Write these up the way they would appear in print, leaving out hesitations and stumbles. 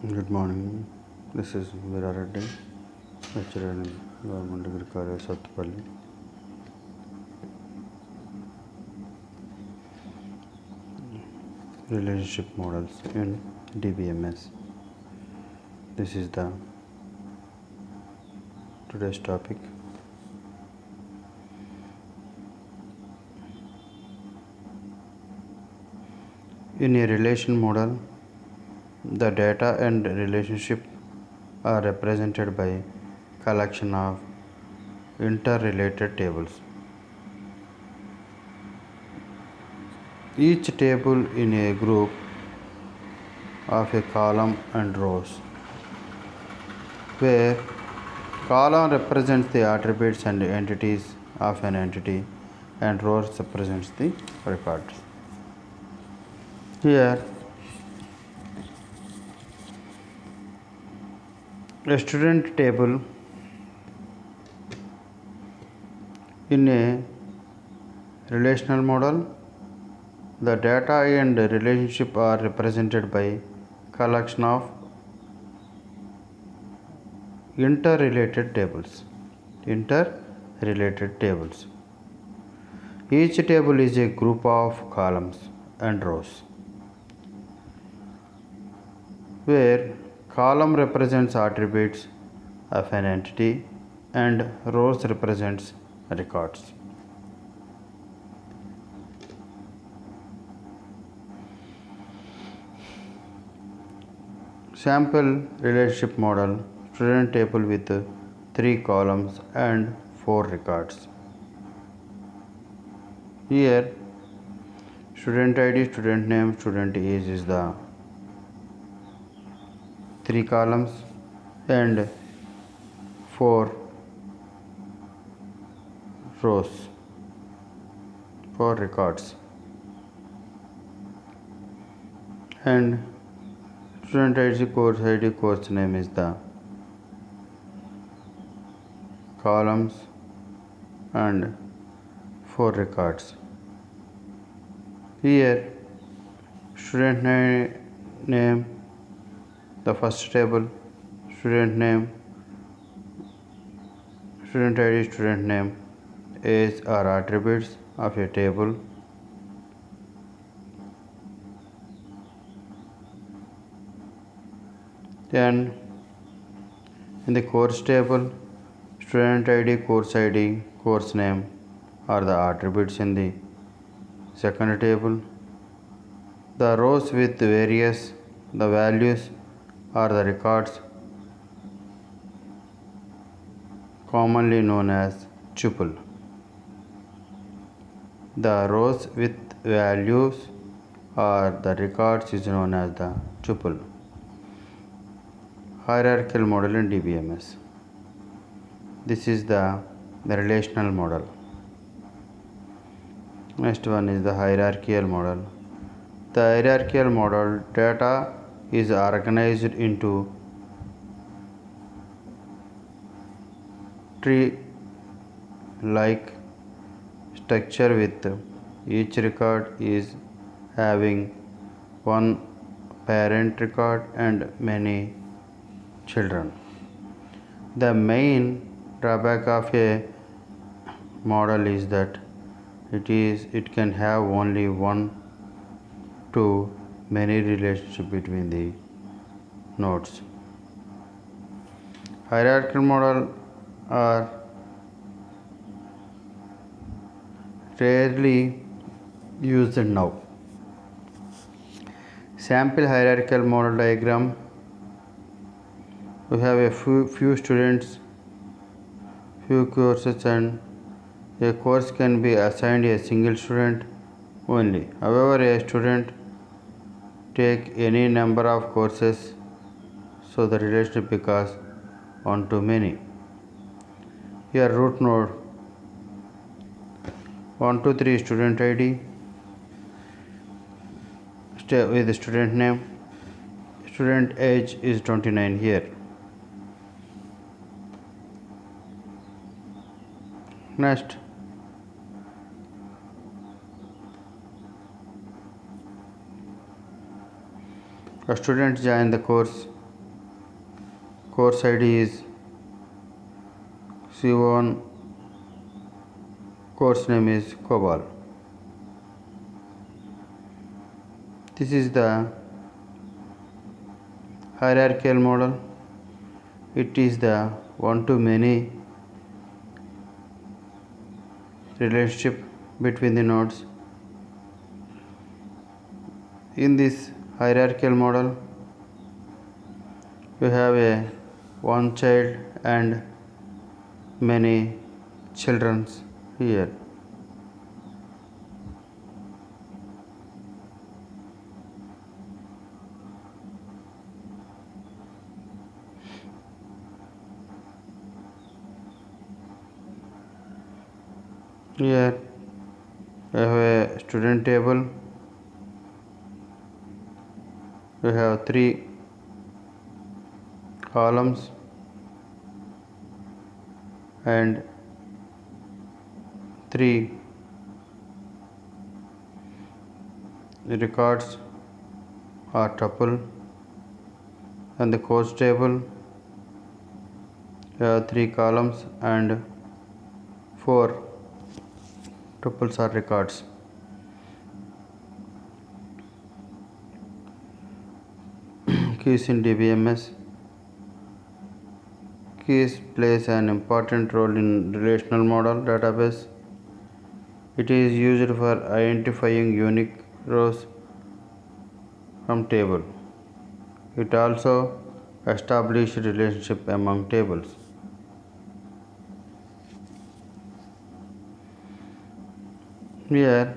Good morning. This is Veera Reddy, lecturer in Government Degree College, Sattupalli. Relationship models in DBMS. This is the today's topic. In a relation model, the data and relationship are represented by collection of interrelated tables. Each table in a group of a column and rows, where column represents the attributes and entities of an entity and rows represents the records. Here, a student table in a relational model, the data and relationship are represented by collection of interrelated tables. Interrelated tables. Each table is a group of columns and rows, where column represents attributes of an entity and rows represents records. Sample relationship model, student table with 3 columns and 4 records. Here, student ID, student name, student age is the 3 columns and 4 rows, 4 records. And student ID, course name is the columns and 4 records. Here, student name, the first table, student name, student ID, student name, age are attributes of a table. Then in the course table, student ID, course name are the attributes in the second table. The rows with the values are the records, commonly known as tuple. The rows with values are the records is known as the tuple. Hierarchical model in DBMS. This is the relational model. Next one is the hierarchical model. The hierarchical model data is organized into tree-like structure with each record is having one parent record and many children. The main drawback of a model is that it can have only one to many relationship between the nodes. Hierarchical model are rarely used now. Sample hierarchical model diagram. We have a few students, few courses, and a course can be assigned a single student only. However, a student take any number of courses, so the relationship becomes one to many. Here root node 1 2 3 student ID with student name, student age is 29 here. Next, a student join the course course ID is C1, course name is COBOL. This is the hierarchical model. It is the one-to-many relationship between the nodes. In this hierarchical model, we have a one child and many children here. Here I have a student table. We have 3 columns and 3 records or tuple, and the course table we have 3 columns and 4 tuples or records. Keys in DBMS. Keys plays an important role in relational model database. It is used for identifying unique rows from table. It also establishes relationship among tables. Here,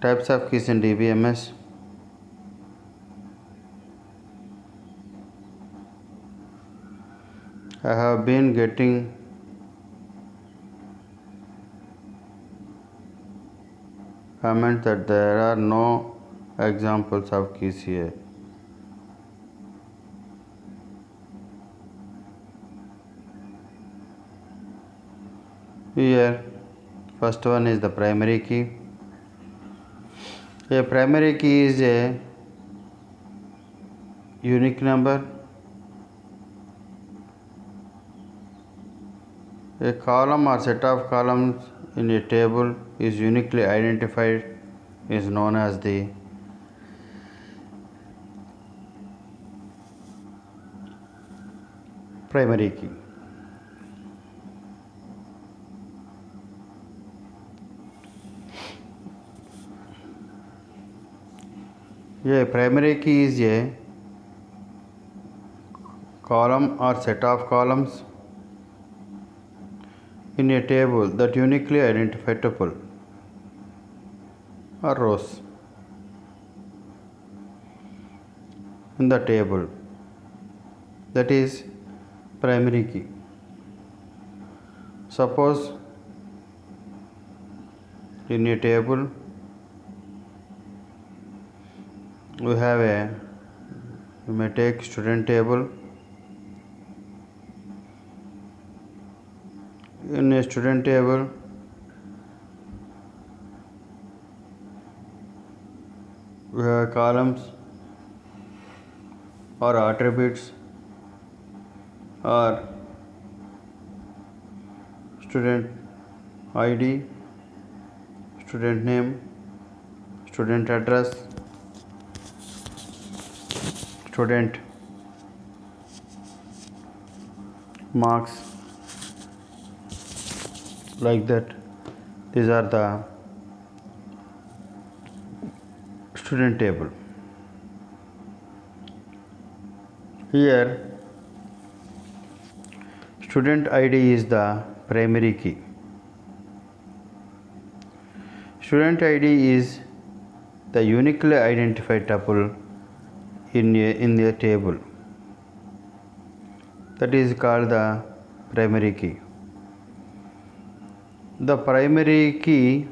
types of keys in DBMS. I have been getting comments that there are no examples of keys here. Here, first one is the primary key. A primary key is a unique number. A column or set of columns in a table is uniquely identified, is known as the primary key. A primary key is a column or set of columns in a table that uniquely identify tuple or rows in the table. That is primary key. Suppose in a table we may take student table. In a student table, we have columns or attributes or student ID, student name, student address, student marks, like that. These are the student table. Here student ID is the primary key. Student ID is the uniquely identified tuple in the table. That is called the primary key. The primary key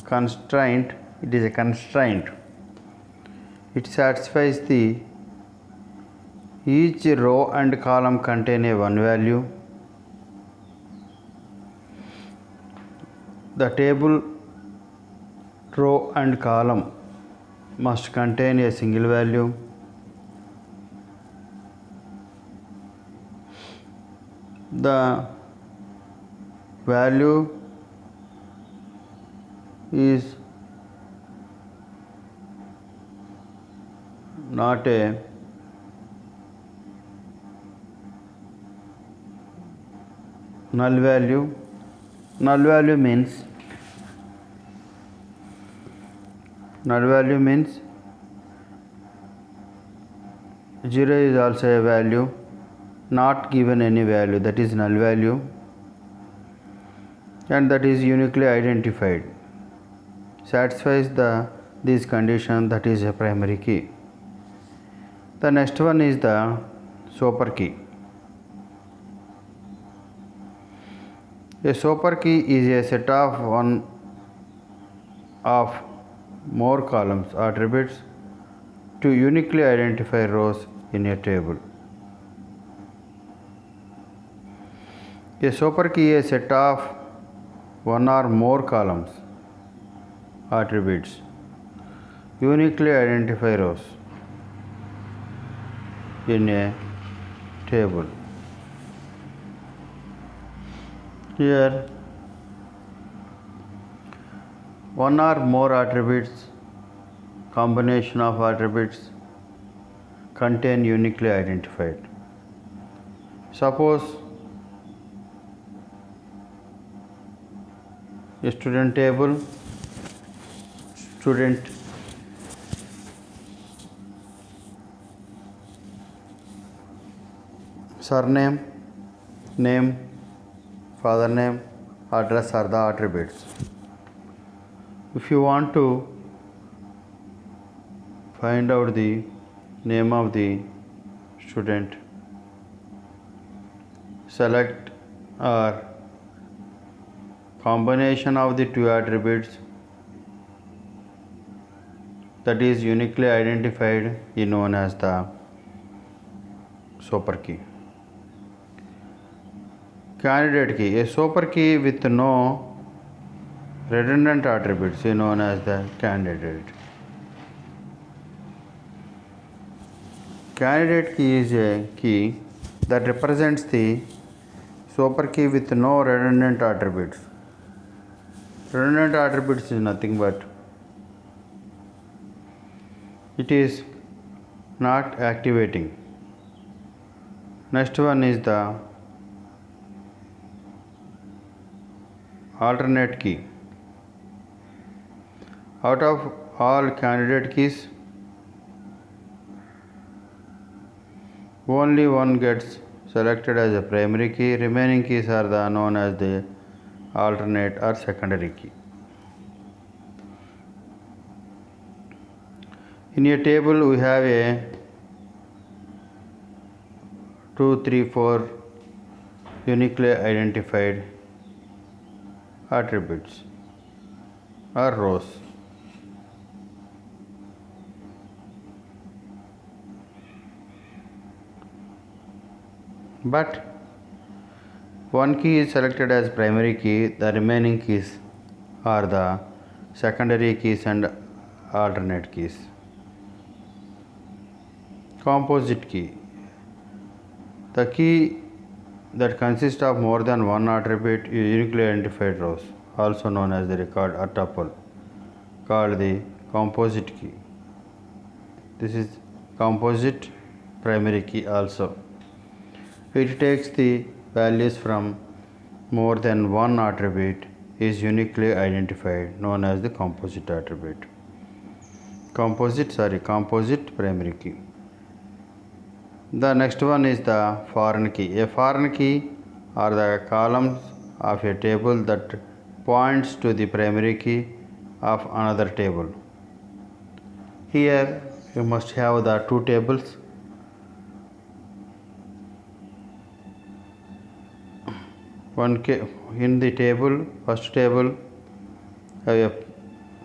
constraint, it is a constraint. It satisfies the each row and column contain a one value. The table row and column must contain a single value. The value is not a null value. Null value means 0 is also a value, not given any value, that is null value, and that is uniquely identified, satisfies these conditions, that is a primary key. The next one is the super key. A super key is a set of one of more columns attributes to uniquely identify rows in a table. A super key is a set of one or more columns attributes uniquely identify rows in a table. Here, one or more attributes, combination of attributes contain uniquely identified. Suppose a student table, student surname, name, father name, address are the attributes. If you want to find out the name of the student, select or combination of the two attributes that is uniquely identified is known as the super key. Candidate key. A super key with no redundant attributes is known as the candidate. Candidate key is a key that represents the super key with no redundant attributes. Redundant attributes is nothing but it is not activating. Next one is the alternate key. Out of all candidate keys, only one gets selected as a primary key. Remaining keys are known as the alternate or secondary key. In a table, we have a 2, 3, 4 uniquely identified attributes or rows. But one key is selected as primary key, the remaining keys are the secondary keys and alternate keys. Composite key. The key that consists of more than one attribute is uniquely identified rows, also known as the record or tuple, called the composite key. This is composite primary key also. It takes the values from more than one attribute is uniquely identified, known as the composite attribute. Composite primary key. The next one is the foreign key. A foreign key are the columns of a table that points to the primary key of another table. Here you must have the two tables. One key in the table, first table have a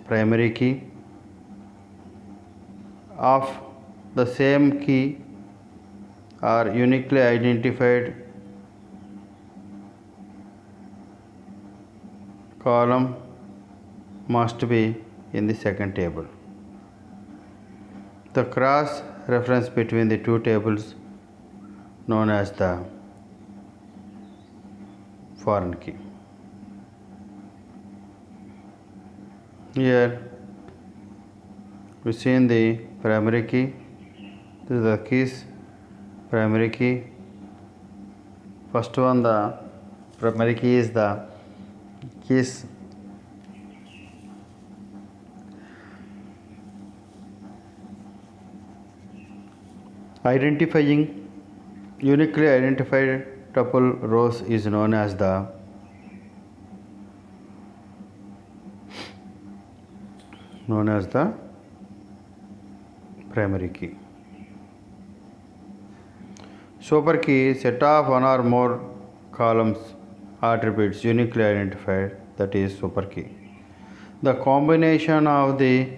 primary key of the same key are uniquely identified column must be in the second table. The cross reference between the two tables known as the foreign key. Here we see in the primary key. This is the keys, primary key. First one, the primary key is the keys. Identifying uniquely identified tuple rows is known as the primary key. Super key, set of one or more columns attributes uniquely identified, that is super key. The combination of the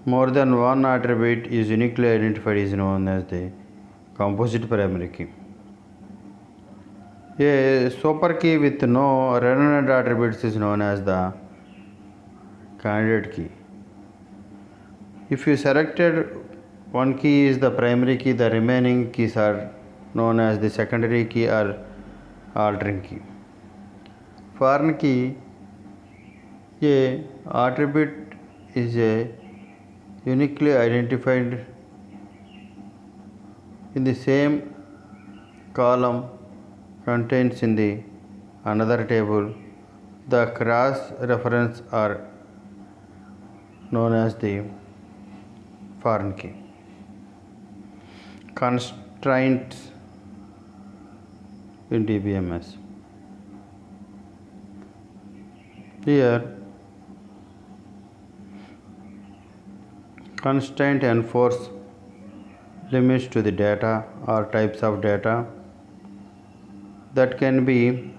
more than one attribute is uniquely identified is known as the composite primary key. A super key with no redundant attributes is known as the candidate key. If you selected one key is the primary key, the remaining keys are known as the secondary key or altering key. Foreign key, a attribute is a uniquely identified in the same column contains in the another table. The cross reference are known as the foreign key. Constraints in DBMS. Here, constraint enforce limits to the data or types of data that can be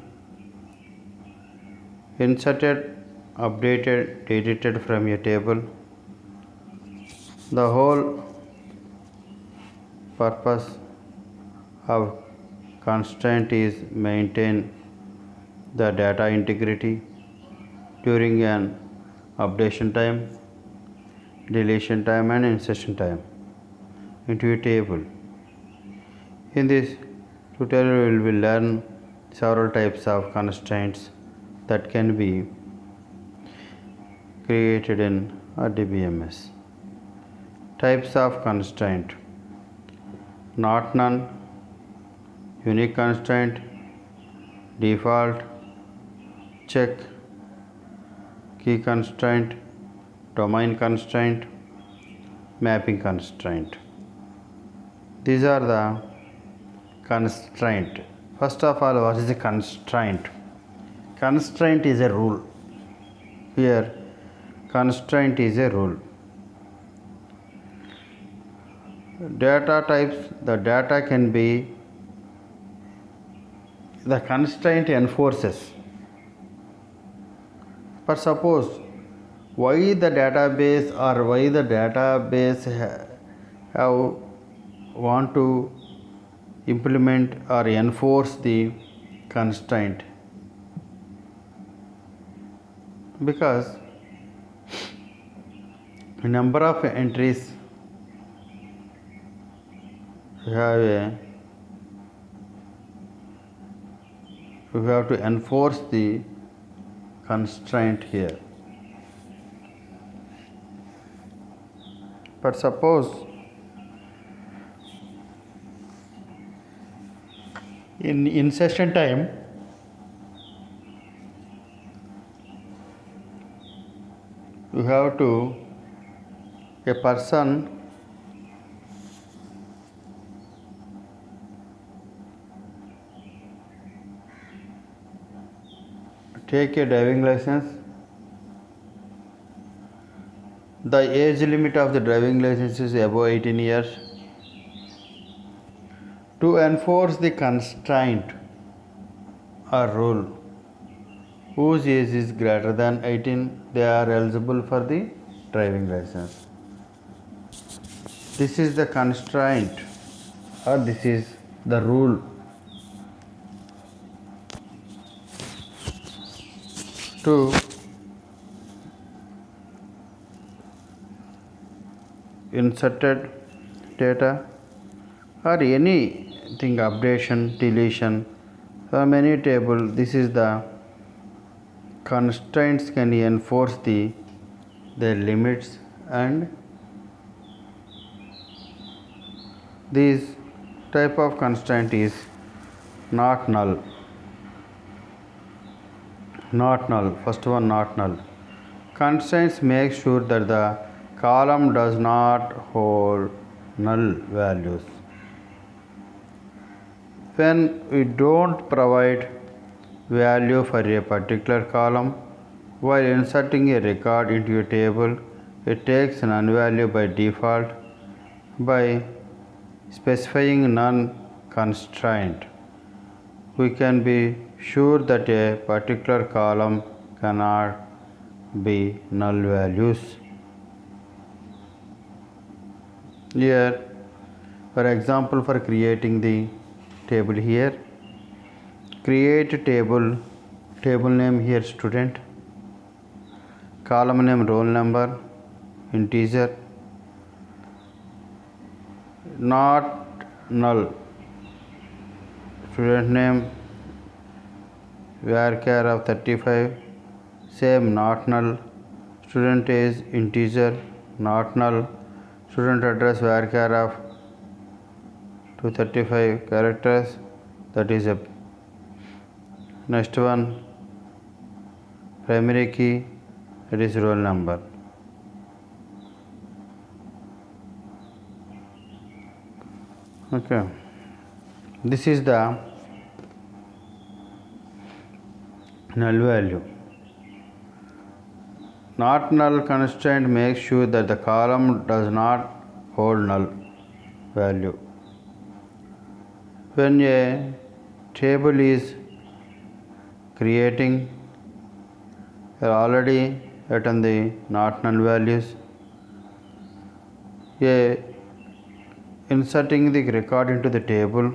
inserted, updated, deleted from a table. The whole purpose of constraint is maintain the data integrity during an updation time, deletion time and insertion time into a table. In this tutorial we will learn several types of constraints that can be created in a DBMS. Types of constraint: not none, unique constraint, default, check, key constraint, domain constraint, mapping constraint. These are the constraint. First of all, what is a constraint? Constraint is a rule. Here, constraint is a rule. Data types, the data can be, the constraint enforces. But suppose why the database have want to implement or enforce the constraint, because a number of entries we have to enforce the constraint here. But suppose in insertion time you have to a person take a driving license. The age limit of the driving license is above 18 years. To enforce the constraint or rule, whose age is greater than 18, they are eligible for the driving license. This is the constraint, or this is the rule. To inserted data or anything, updation, deletion, Many table, this is the constraints can enforce their limits, and this type of constraint is not null. Not null. First one, not null. Constraints make sure that the column does not hold null values. When we don't provide value for a particular column while inserting a record into a table, it takes none value by default. By specifying none constraint, we can be sure that a particular column cannot be null values. Here, for example, for creating the table here, create table name here student, column name roll number, integer, not null, student name varchar of 35, same not null, student age integer, not null, student address varchar of 235 characters, that is a next one, primary key, that is roll number. Okay, this is the null value. Not null constraint makes sure that the column does not hold null value. When a table is creating, we are already written the not null values. Inserting the record into the table,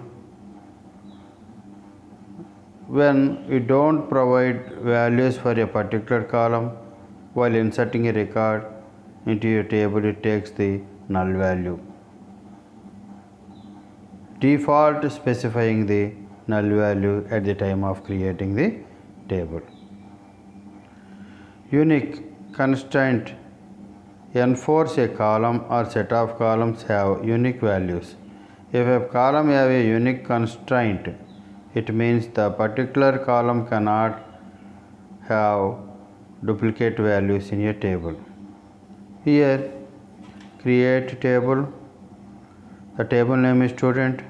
when we don't provide values for a particular column while inserting a record into a table, it takes the null value. Default specifying the null value at the time of creating the table. Unique constraint enforce a column or set of columns have unique values. If a column have a unique constraint, it means the particular column cannot have duplicate values in a table. Here, create table, the table name is student.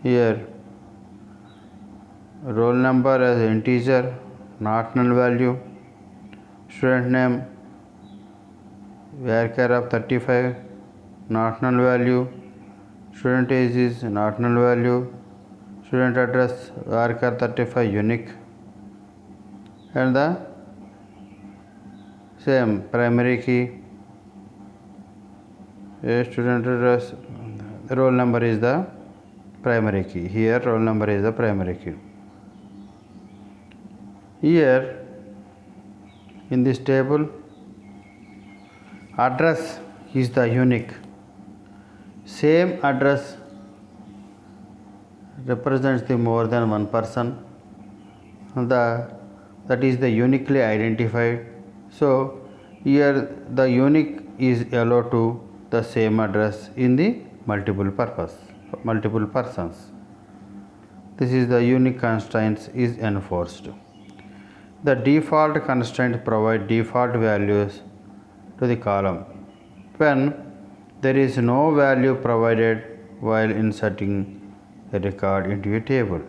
Here, roll number as integer, not null value, student name varchar of 35, not null value, student age is not null value, student address varchar 35 unique, and the same primary key, student address, roll number is the primary key. Here roll number is the primary key. Here in this table, address is the unique. Same address represents the more than one person. That is the uniquely identified. So here the unique is allowed to the same address in the multiple persons. This is the unique constraints is enforced. The default constraint provide default values to the column when there is no value provided while inserting a record into a table.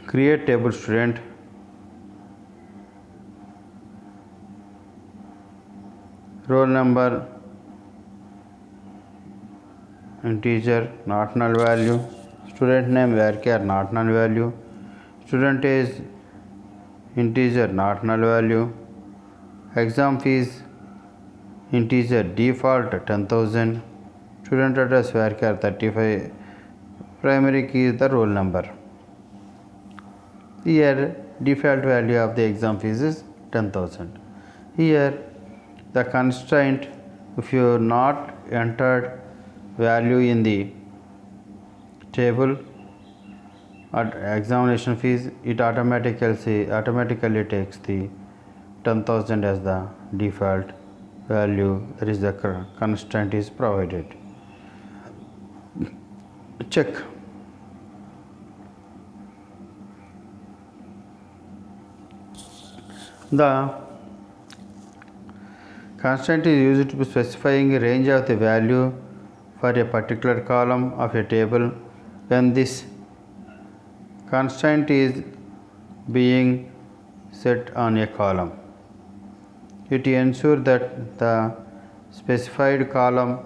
Create table student, roll number integer, not null value, student name varchar, not null value, student age integer, not null value, exam fees integer, default 10,000, student address varchar 35, primary key is the roll number. Here default value of the exam fees is 10,000. Here the constraint, if you not entered value in the table at examination fees, it automatically takes the 10,000 as the default value. That is the constraint is provided. Check. The constraint is used to specifying a range of the value for a particular column of a table. When this constraint is being set on a column, it ensures that the specified column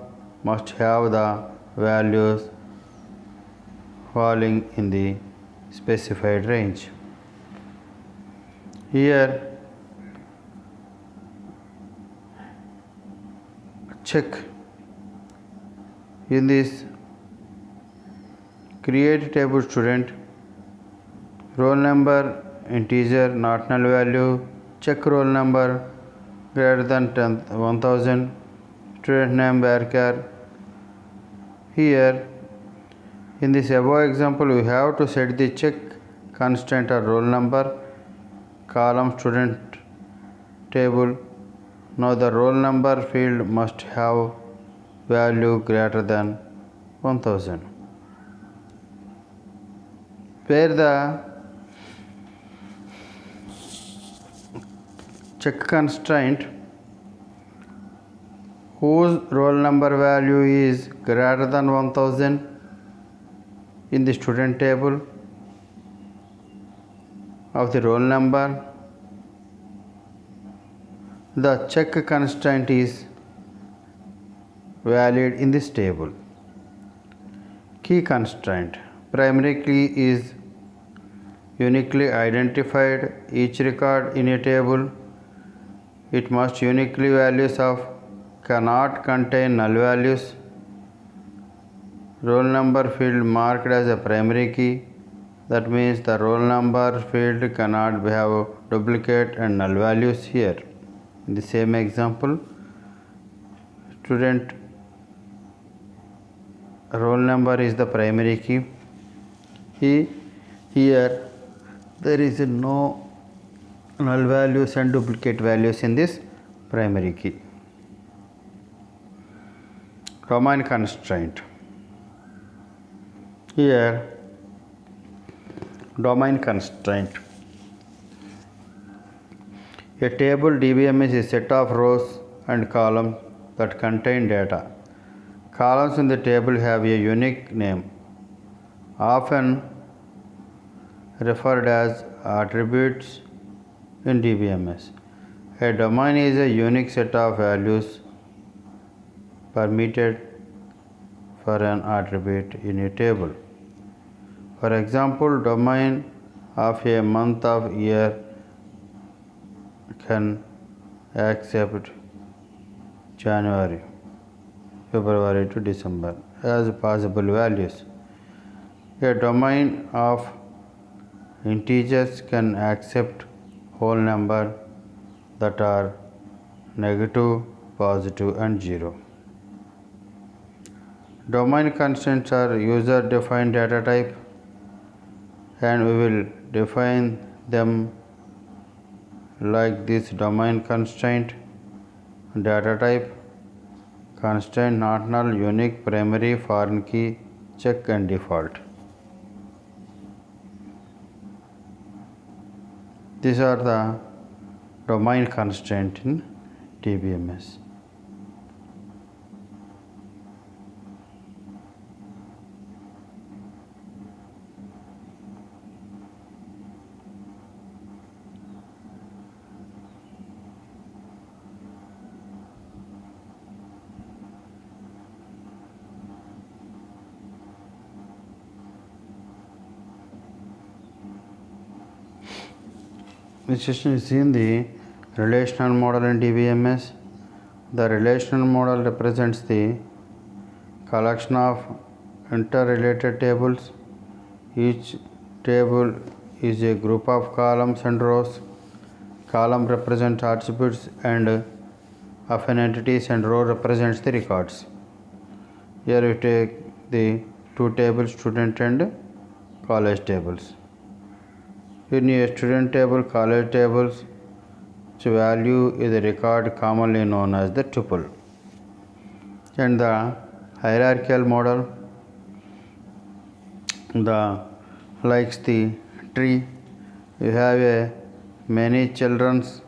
must have the values falling in the specified range. Here, check. In this create table student, roll number integer not null value, check roll number greater than 1000, student name varchar. Here in this above example, we have to set the check constraint or roll number column student table. Now the roll number field must have value greater than 1000. Where the check constraint whose roll number value is greater than 1000 in the student table of the roll number, the check constraint is valid in this table. Key constraint. Primary key is uniquely identified each record in a table. It must uniquely values of cannot contain null values. Roll number field marked as a primary key. That means the roll number field cannot have duplicate and null values here. In the same example, student roll number is the primary key. Here there is no null values and duplicate values in this primary key. Domain constraint. Here domain constraint. A table DBM is a set of rows and columns that contain data. Columns in the table have a unique name, often referred as attributes in DBMS. A domain is a unique set of values permitted for an attribute in a table. For example, domain of a month of year can accept January, February to December as possible values. A domain of integers can accept whole number that are negative, positive and 0. Domain constraints are user defined data type, and we will define them like this: domain constraint, data type, constraint not null, unique, primary, foreign key, check and default. These are the domain constraint in DBMS. This session is in the relational model in DBMS. The relational model represents the collection of interrelated tables. Each table is a group of columns and rows. Column represents attributes and of an entities, and row represents the records. Here we take the two tables, student and college tables. In a student table, college tables, its value is a record commonly known as the tuple. And the hierarchical model, the likes the tree, you have a many children's,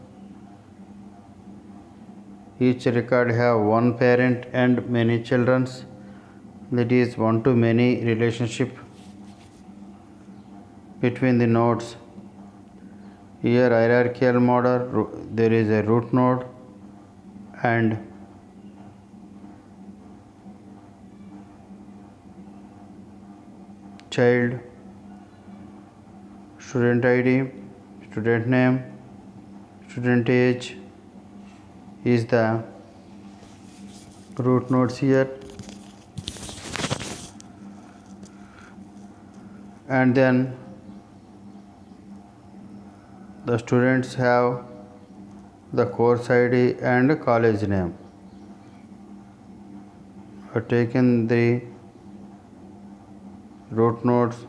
each record have one parent and many children's, that is one to many relationship between the nodes. Here hierarchical model, there is a root node and child, student ID, student name, student age is the root nodes here, and then the students have the course ID and college name. I have taken the root nodes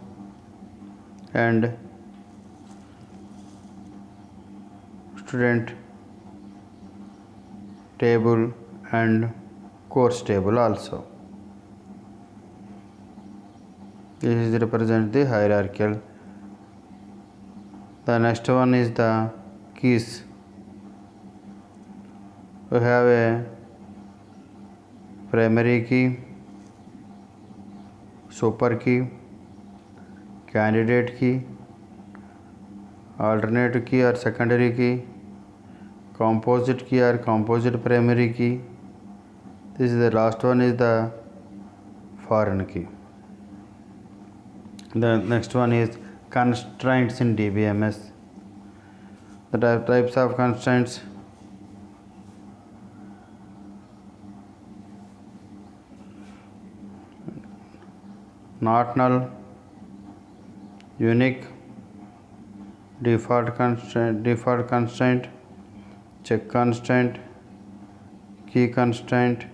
and student table and course table also. This is represent the hierarchical. The next one is the keys. We have a primary key, super key, candidate key, alternate key or secondary key, composite key or composite primary key. This is the last one is the foreign key. The next one is constraints in DBMS. The types of constraints: not null, unique, default constraint, check constraint, key constraint.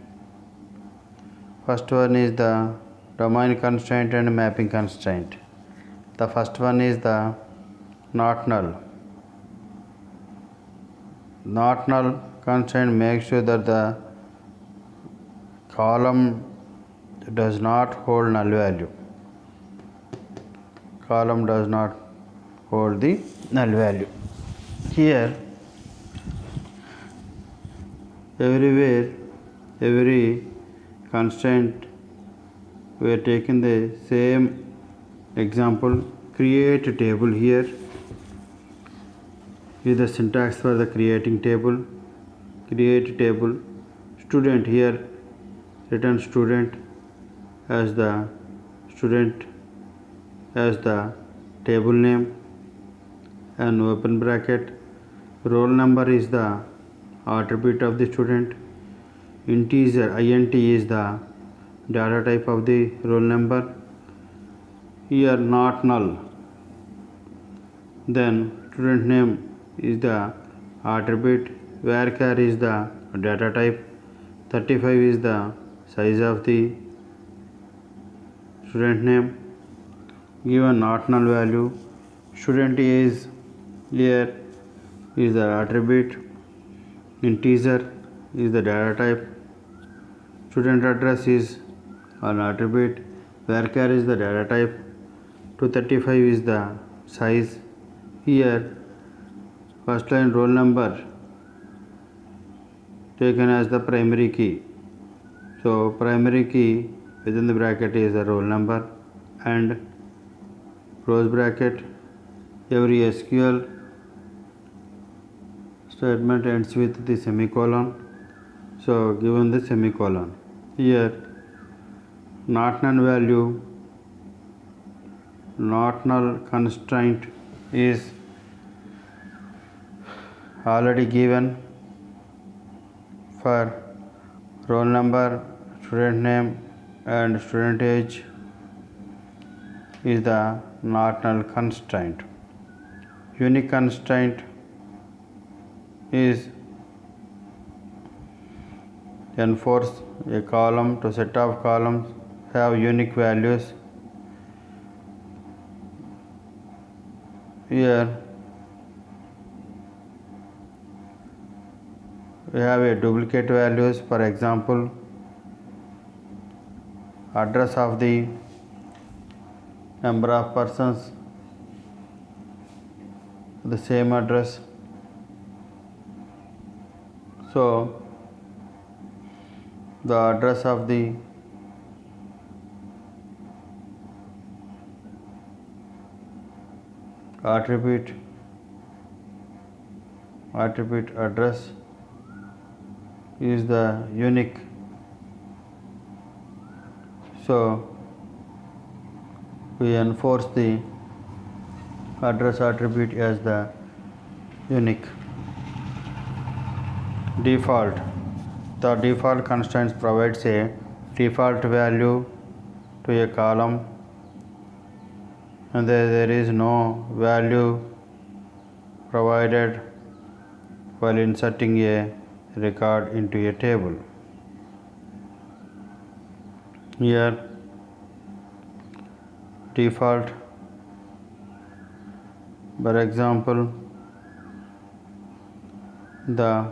First one is the domain constraint and mapping constraint. The first one is the not null. Not null constraint makes sure that the column does not hold null value. Column does not hold the null value. Here, everywhere, every constraint, we are taking the same example. Create a table. Here is the syntax for the creating table. Create table. Student, here return student as the table name and open bracket. Roll number is the attribute of the student. Integer int is the data type of the roll number. Here not null. Then student name is the attribute. Varchar is the data type. 35 is the size of the student name. Given not null value. Student age here is the attribute. Integer is the data type. Student address is an attribute. Varchar is the data type. 235 is the size. Here first line roll number taken as the primary key. So primary key within the bracket is the roll number and close bracket. Every SQL statement ends with the semicolon. So given the semicolon. Here not null value, not null constraint is already given for roll number, student name and student age is the not null constraint. Unique constraint is enforce a column to set of columns have unique values. Here we have a duplicate values. For example, address of the number of persons, the same address. So the address of the attribute address is the unique. So we enforce the address attribute as the unique. Default. The default constraints provides a default value to a column, and there is no value provided while inserting a record into a table. Here default, for example, the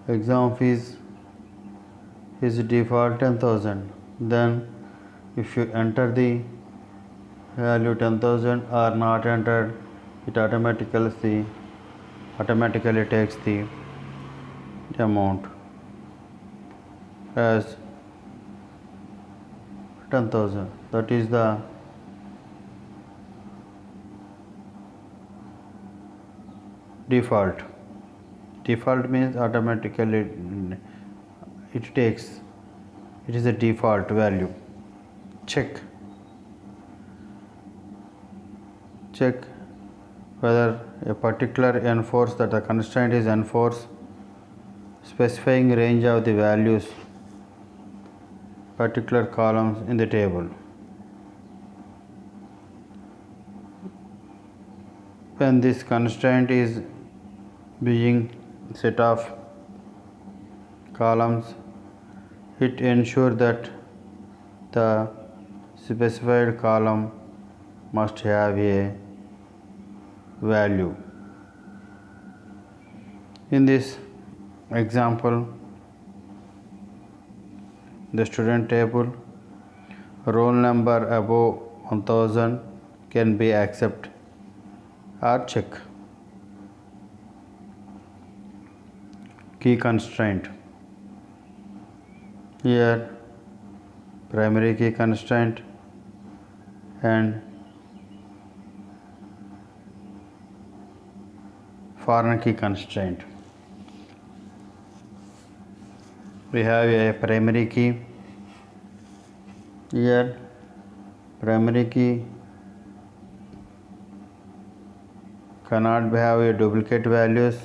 exam fees is default 10,000. Then if you enter the value 10,000 or not entered, it automatically takes the amount as 10,000. That is the default. Default means automatically it takes. It is a default value. Check whether a particular enforce that the constraint is enforced, specifying range of the values particular columns in the table. When this constraint is being set of columns, it ensures that the specified column must have a value. In this example, the student table, roll number above 1000 can be accept or check. Key constraint. Here primary key constraint and foreign key constraint. We have a primary key. Here primary key cannot have a duplicate values.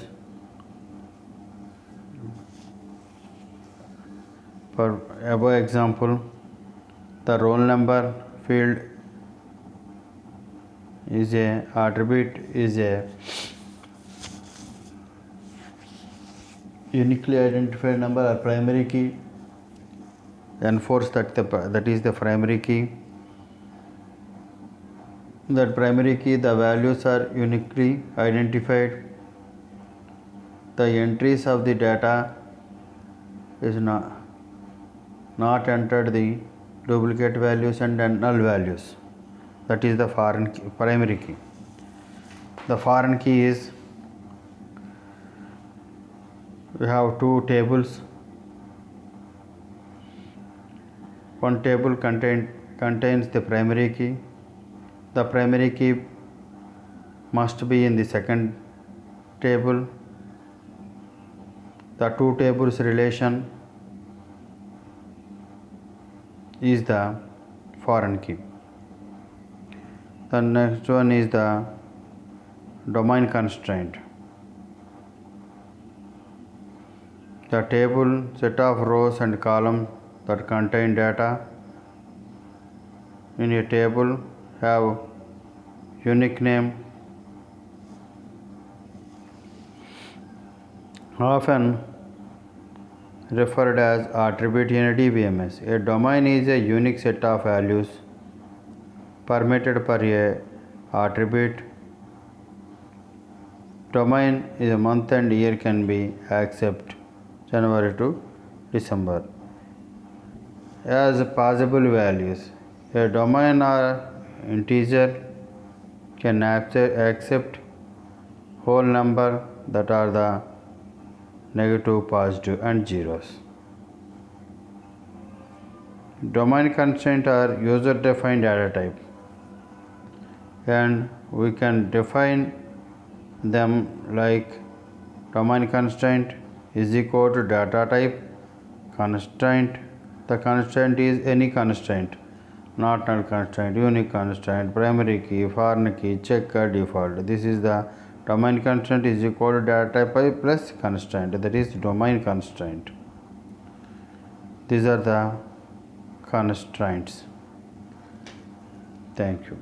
For above example, the roll number field is a attribute, is a uniquely identified number or primary key. Enforce that is the primary key. That primary key, the values are uniquely identified. The entries of the data is not entered the duplicate values and null values. That is the foreign key, primary key. The foreign key is, we have two tables. One table contains the primary key. The primary key must be in the second table. The two tables relation is the foreign key. The next one is the domain constraint. The table set of rows and columns that contain data in a table have unique name. often referred as attribute in a DBMS. A domain is a unique set of values permitted per a attribute. Domain is a month and year can be except January to December as possible values. A domain or integer can accept whole number that are the negative, positive and zeros. Domain constraint are user defined data type, and we can define them like domain constraint is equal to data type constraint. The constraint is any constraint, not null constraint, unique constraint, primary key, foreign key, checker, default. This is the domain constraint is equal to data type plus constraint, that is domain constraint. These are the constraints. Thank you.